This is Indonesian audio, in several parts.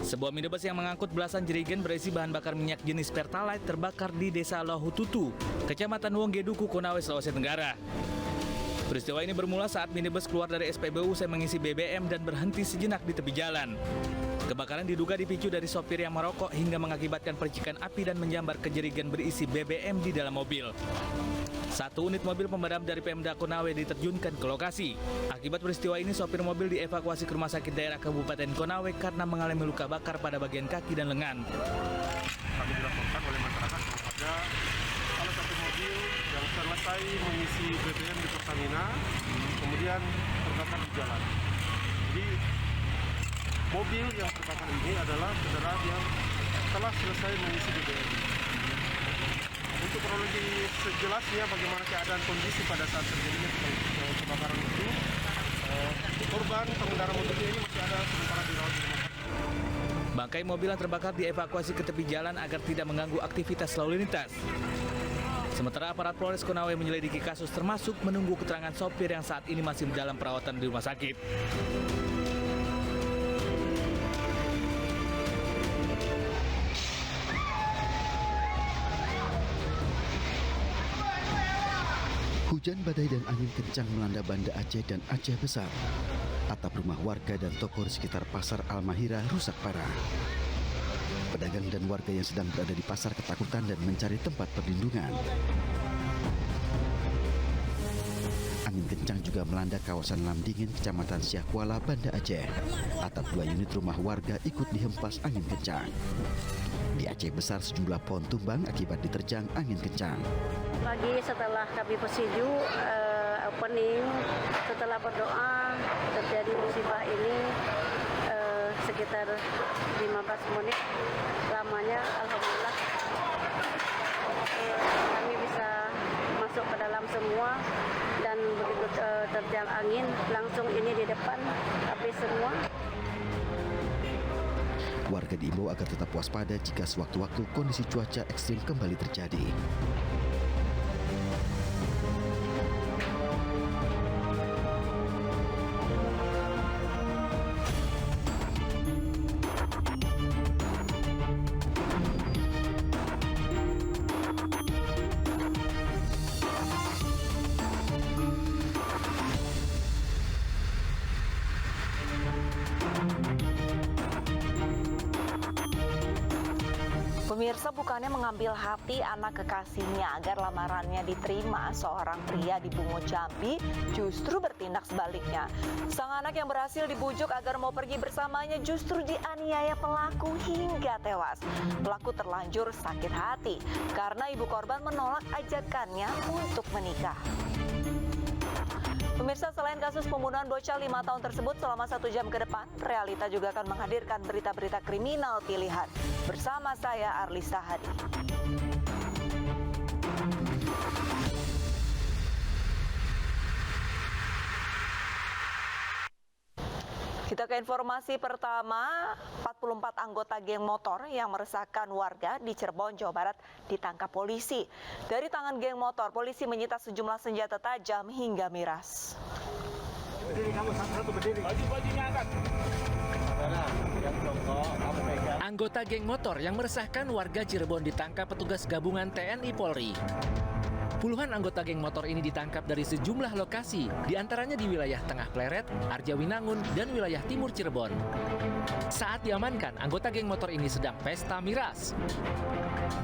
Sebuah minibus yang mengangkut belasan jerigen berisi bahan bakar minyak jenis Pertalite terbakar di Desa Lohututu, Kecamatan Wonggeduku, Konawe, Sulawesi Tenggara. Peristiwa ini bermula saat minibus keluar dari SPBU usai mengisi BBM dan berhenti sejenak di tepi jalan. Kebakaran diduga dipicu dari sopir yang merokok hingga mengakibatkan percikan api dan menyambar ke jerigen berisi BBM di dalam mobil. 1 unit mobil pemadam dari Pemda Konawe diterjunkan ke lokasi. Akibat peristiwa ini, sopir mobil dievakuasi ke rumah sakit daerah Kabupaten Konawe karena mengalami luka bakar pada bagian kaki dan lengan. Kami dilaporkan oleh masyarakat ada salah satu mobil yang selesai mengisi BBM di Pertamina, kemudian terbakar di jalan. Jadi mobil yang terbakar ini adalah kendaraan yang telah selesai mengisi BBM. Untuk kronologi sejelasnya bagaimana keadaan kondisi pada saat terjadinya kebakaran itu, korban pengendara mobil ini masih ada sementara dirawat di rumah sakit. Bangkai mobil yang terbakar dievakuasi ke tepi jalan agar tidak mengganggu aktivitas lalu lintas. Sementara aparat Polres Konawe menyelidiki kasus termasuk menunggu keterangan sopir yang saat ini masih dalam perawatan di rumah sakit. Hujan badai dan angin kencang melanda Banda Aceh dan Aceh Besar. Atap rumah warga dan toko di sekitar Pasar Al-Mahira rusak parah. Pedagang dan warga yang sedang berada di pasar ketakutan dan mencari tempat perlindungan. Angin kencang juga melanda kawasan Lamdingin, Kecamatan Syahkuala, Banda Aceh. Atap 2 unit rumah warga ikut dihempas angin kencang. Di Aceh Besar sejumlah pohon tumbang akibat diterjang angin kencang. Pagi setelah kami bersetuju opening, setelah berdoa terjadi musibah ini sekitar 15 menit lamanya, alhamdulillah kami bisa masuk ke dalam semua dan begitu terjang angin langsung ini di depan habis semua. Warga diimbau agar tetap waspada jika sewaktu-waktu kondisi cuaca ekstrim kembali terjadi. Pemirsa, bukannya mengambil hati anak kekasihnya agar lamarannya diterima, seorang pria di Bungo, Jambi justru bertindak sebaliknya. Sang anak yang berhasil dibujuk agar mau pergi bersamanya justru dianiaya pelaku hingga tewas. Pelaku terlanjur sakit hati karena ibu korban menolak ajakannya untuk menikah. Pemirsa, selain kasus pembunuhan bocah 5 tahun tersebut selama 1 jam ke depan, Realita juga akan menghadirkan berita-berita kriminal pilihan. Bersama saya, Arlisa Hadi. Kita ke informasi pertama, 44 anggota geng motor yang meresahkan warga di Cirebon, Jawa Barat ditangkap polisi. Dari tangan geng motor, polisi menyita sejumlah senjata tajam hingga miras. Anggota geng motor yang meresahkan warga Cirebon ditangkap petugas gabungan TNI Polri. Puluhan anggota geng motor ini ditangkap dari sejumlah lokasi, diantaranya di wilayah Tengah Pleret, Arjawinangun, dan wilayah Timur Cirebon. Saat diamankan, anggota geng motor ini sedang pesta miras.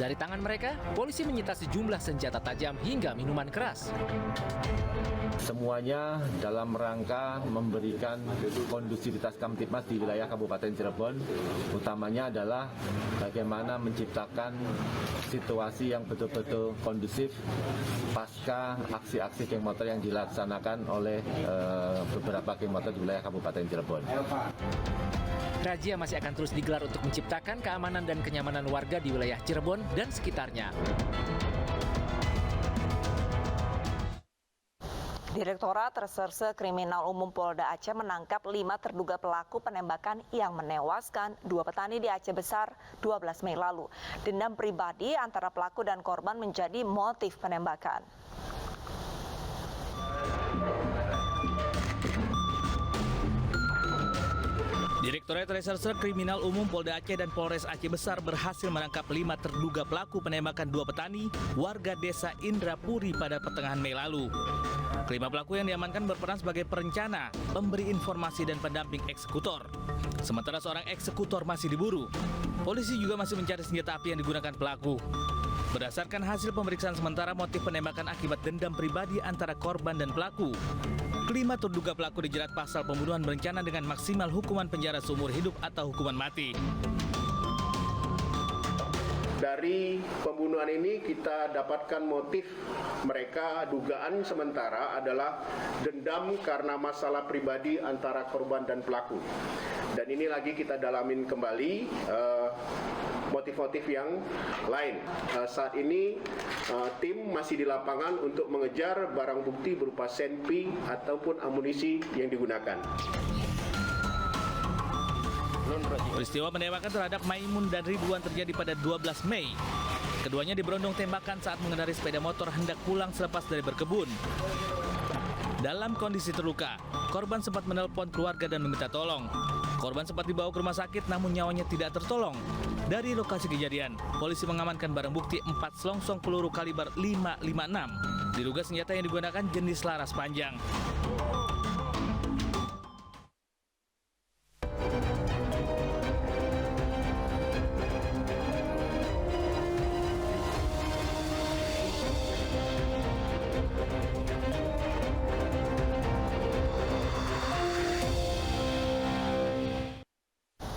Dari tangan mereka, polisi menyita sejumlah senjata tajam hingga minuman keras. Semuanya dalam rangka memberikan kondusivitas Kamtipmas di wilayah Kabupaten Cirebon, utamanya adalah bagaimana menciptakan situasi yang betul-betul kondusif pasca aksi-aksi geng motor yang dilaksanakan oleh beberapa geng motor di wilayah Kabupaten Cirebon. Razia masih akan terus digelar untuk menciptakan keamanan dan kenyamanan warga di wilayah Cirebon dan sekitarnya. Direktorat Reserse Kriminal Umum Polda Aceh menangkap 5 terduga pelaku penembakan yang menewaskan 2 petani di Aceh Besar 12 Mei lalu. Dendam pribadi antara pelaku dan korban menjadi motif penembakan. Direktorat Reserse Kriminal Umum Polda Aceh dan Polres Aceh Besar berhasil menangkap 5 terduga pelaku penembakan 2 petani warga desa Indrapuri pada pertengahan Mei lalu. Kelima pelaku yang diamankan berperan sebagai perencana, pemberi informasi dan pendamping eksekutor. Sementara seorang eksekutor masih diburu. Polisi juga masih mencari senjata api yang digunakan pelaku. Berdasarkan hasil pemeriksaan sementara, motif penembakan akibat dendam pribadi antara korban dan pelaku. Kelima terduga pelaku dijerat pasal pembunuhan berencana dengan maksimal hukuman penjara seumur hidup atau hukuman mati. Dari pembunuhan ini kita dapatkan motif mereka, dugaan sementara adalah dendam karena masalah pribadi antara korban dan pelaku. Dan ini lagi kita dalamin kembali motif-motif yang lain. Saat ini tim masih di lapangan untuk mengejar barang bukti berupa senpi ataupun amunisi yang digunakan. Peristiwa penembakan terhadap Maimun dan Ridwan terjadi pada 12 Mei. Keduanya diberondong tembakan saat mengendarai sepeda motor hendak pulang selepas dari berkebun. Dalam kondisi terluka, korban sempat menelpon keluarga dan meminta tolong. Korban sempat dibawa ke rumah sakit namun nyawanya tidak tertolong. Dari lokasi kejadian, polisi mengamankan barang bukti 4 selongsong peluru kaliber 556. Diduga senjata yang digunakan jenis laras panjang.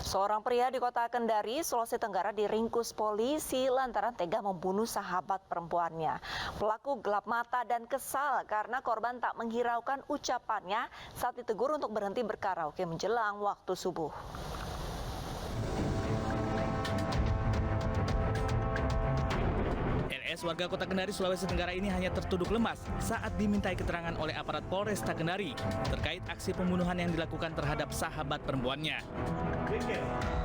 Seorang pria di kota Kendari, Sulawesi Tenggara diringkus polisi lantaran tega membunuh sahabat perempuannya. Pelaku gelap mata dan kesal karena korban tak menghiraukan ucapannya saat ditegur untuk berhenti berkaraoke menjelang waktu subuh. NS warga kota Kendari, Sulawesi Tenggara ini hanya tertunduk lemas saat dimintai keterangan oleh aparat Polresta Kendari terkait aksi pembunuhan yang dilakukan terhadap sahabat perempuannya.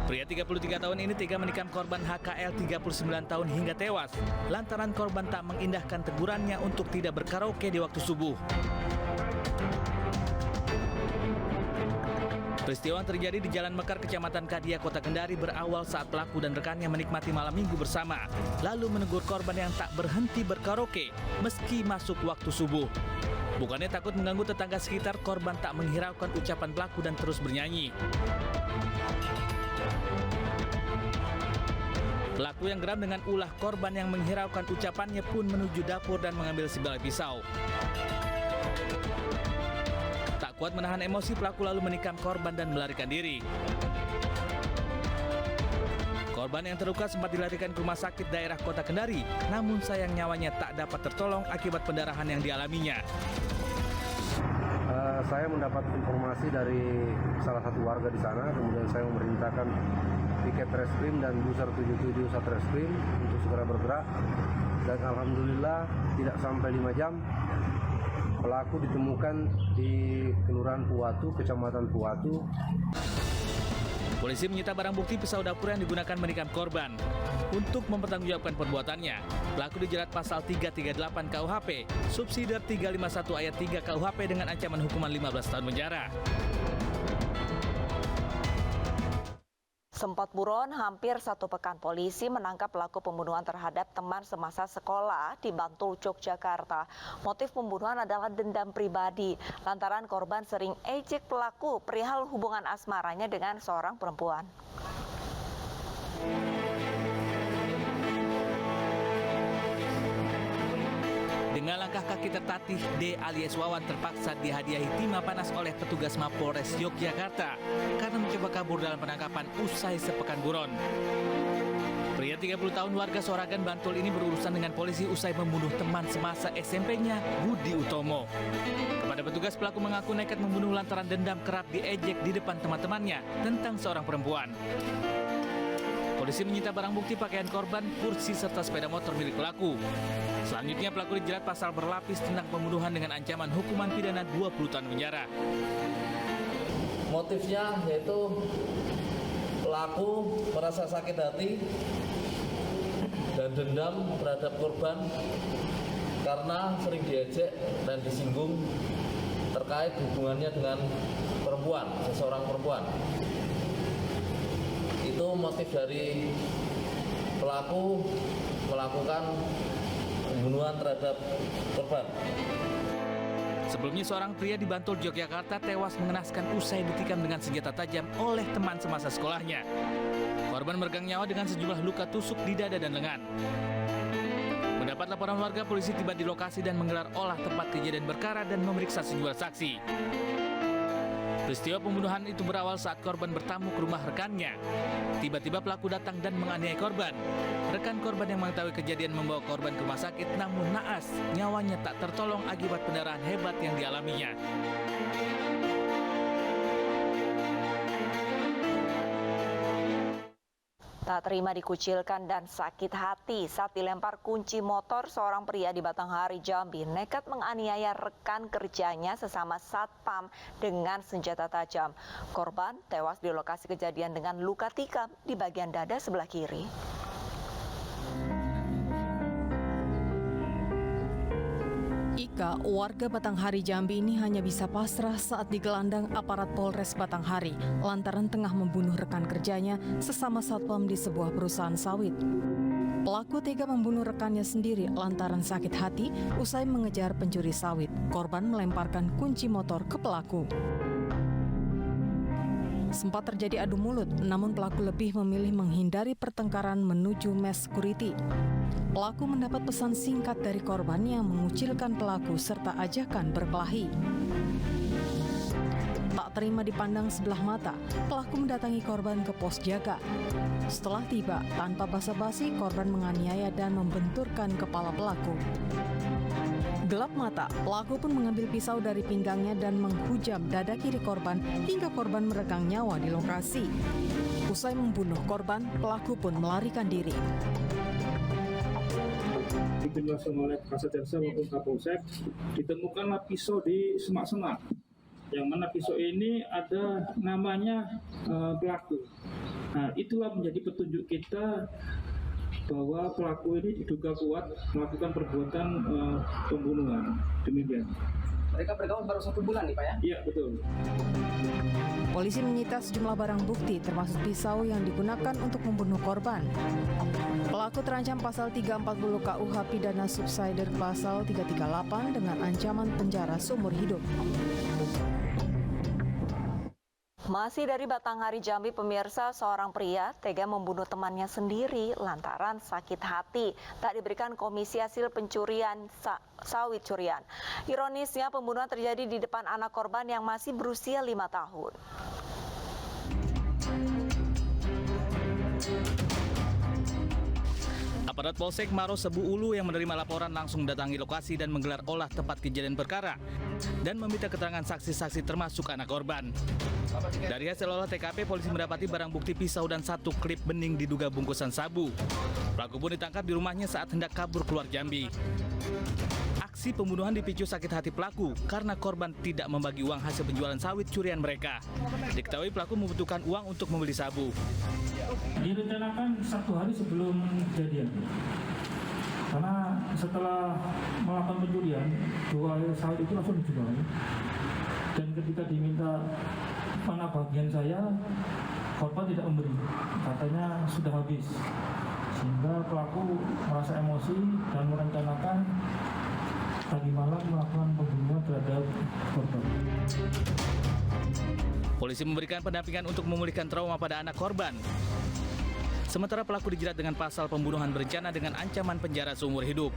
Pria 33 tahun ini tega menikam korban HKL 39 tahun hingga tewas lantaran korban tak mengindahkan tegurannya untuk tidak berkaraoke di waktu subuh. Peristiwa yang terjadi di Jalan Mekar, Kecamatan Kadia, Kota Kendari berawal saat pelaku dan rekannya menikmati malam minggu bersama, lalu menegur korban yang tak berhenti berkaraoke meski masuk waktu subuh. Bukannya takut mengganggu tetangga sekitar, korban tak menghiraukan ucapan pelaku dan terus bernyanyi. Pelaku yang geram dengan ulah korban yang menghiraukan ucapannya pun menuju dapur dan mengambil sebilah pisau. Tak kuat menahan emosi, pelaku lalu menikam korban dan melarikan diri. Korban yang terluka sempat dilarikan ke rumah sakit daerah Kota Kendari, namun sayang nyawanya tak dapat tertolong akibat pendarahan yang dialaminya. Saya mendapat informasi dari salah satu warga di sana, kemudian saya memerintahkan piket Reskrim dan Busar 77 Satreskrim untuk segera bergerak. Dan alhamdulillah tidak sampai 5 jam pelaku ditemukan di Kelurahan Puwatu, Kecamatan Puwatu. Polisi menyita barang bukti pisau dapur yang digunakan menikam korban. Untuk mempertanggungjawabkan perbuatannya, pelaku dijerat pasal 338 KUHP, subsidi 351 ayat 3 KUHP dengan ancaman hukuman 15 tahun penjara. Sempat buron, hampir 1 pekan polisi menangkap pelaku pembunuhan terhadap teman semasa sekolah di Bantul, Yogyakarta. Motif pembunuhan adalah dendam pribadi, lantaran korban sering ejek pelaku perihal hubungan asmaranya dengan seorang perempuan. Dengan langkah kaki tertatih, D alias Wawan terpaksa dihadiahi timah panas oleh petugas Mapolres Yogyakarta karena mencoba kabur dalam penangkapan usai sepekan buron. Pria 30 tahun warga Soragan, Bantul ini berurusan dengan polisi usai membunuh teman semasa SMP-nya, Budi Utomo. Kepada petugas, pelaku mengaku nekat membunuh lantaran dendam kerap diejek di depan teman-temannya tentang seorang perempuan. Polisi menyita barang bukti pakaian korban, kursi serta sepeda motor milik pelaku. Selanjutnya pelaku dijerat pasal berlapis tentang pembunuhan dengan ancaman hukuman pidana 20 tahun penjara. Motifnya yaitu pelaku merasa sakit hati dan dendam terhadap korban karena sering diejek dan disinggung terkait hubungannya dengan perempuan, seseorang perempuan. itu motif dari pelaku melakukan pembunuhan terhadap korban. Sebelumnya seorang pria di Bantul, Yogyakarta tewas mengenaskan usai ditikam dengan senjata tajam oleh teman semasa sekolahnya. Korban meregang nyawa dengan sejumlah luka tusuk di dada dan lengan. Mendapat laporan warga, polisi tiba di lokasi dan menggelar olah tempat kejadian perkara dan memeriksa sejumlah saksi. Peristiwa pembunuhan itu berawal saat korban bertamu ke rumah rekannya. Tiba-tiba pelaku datang dan menganiaya korban. Rekan korban yang mengetahui kejadian membawa korban ke rumah sakit, namun naas, nyawanya tak tertolong akibat pendarahan hebat yang dialaminya. Tak terima dikucilkan dan sakit hati saat dilempar kunci motor, seorang pria di Batanghari, Jambi nekat menganiaya rekan kerjanya sesama satpam dengan senjata tajam. Korban tewas di lokasi kejadian dengan luka tikam di bagian dada sebelah kiri. Ika, warga Batanghari, Jambi ini hanya bisa pasrah saat digelandang aparat Polres Batanghari lantaran tengah membunuh rekan kerjanya sesama satpam di sebuah perusahaan sawit. Pelaku tega membunuh rekannya sendiri lantaran sakit hati usai mengejar pencuri sawit. Korban melemparkan kunci motor ke pelaku. Sempat terjadi adu mulut, namun pelaku lebih memilih menghindari pertengkaran menuju mes security. Pelaku mendapat pesan singkat dari korban yang mengucilkan pelaku serta ajakan berkelahi. Tak terima dipandang sebelah mata, pelaku mendatangi korban ke pos jaga. Setelah tiba, tanpa basa-basi, korban menganiaya dan membenturkan kepala pelaku. Gelap mata, pelaku pun mengambil pisau dari pinggangnya dan menghujam dada kiri korban hingga korban meregang nyawa di lokasi. Usai membunuh korban, pelaku pun melarikan diri. Dijelaskan oleh Kasat Jarsa maupun Kapolsek, ditemukanlah pisau di semak-semak. Yang mana pisau ini ada namanya pelaku. Nah, itulah menjadi petunjuk kita bahwa pelaku ini diduga kuat melakukan perbuatan pembunuhan. Demikian. Mereka bergaul baru 1 bulan nih Pak ya? Iya, betul. Polisi menyita sejumlah barang bukti termasuk pisau yang digunakan untuk membunuh korban. Pelaku terancam pasal 340 KUH pidana subsidiar pasal 338 dengan ancaman penjara seumur hidup. Masih dari Batanghari, Jambi, pemirsa, seorang pria tega membunuh temannya sendiri lantaran sakit hati. Tak diberikan komisi hasil pencurian sawit curian. Ironisnya, pembunuhan terjadi di depan anak korban yang masih berusia 5 tahun. Aparat Polsek Maros Sebu Ulu yang menerima laporan langsung datangi lokasi dan menggelar olah tempat kejadian perkara dan meminta keterangan saksi-saksi termasuk anak korban. Dari hasil olah TKP, polisi mendapati barang bukti pisau dan 1 klip bening diduga bungkusan sabu. Pelaku pun ditangkap di rumahnya saat hendak kabur keluar Jambi. Aksi pembunuhan dipicu sakit hati pelaku karena korban tidak membagi uang hasil penjualan sawit curian mereka. Diketahui pelaku membutuhkan uang untuk membeli sabu. Direncanakan 1 hari sebelum kejadian. Karena setelah melakukan pencurian, 2 sawit itu langsung dijual. Dan ketika diminta mana bagian saya, korban tidak memberi. Katanya sudah habis. Sehingga pelaku merasa emosi dan merencanakan tadi malam melakukan pembunuhan terhadap korban. Polisi memberikan pendampingan untuk memulihkan trauma pada anak korban. Sementara pelaku dijerat dengan pasal pembunuhan berencana dengan ancaman penjara seumur hidup.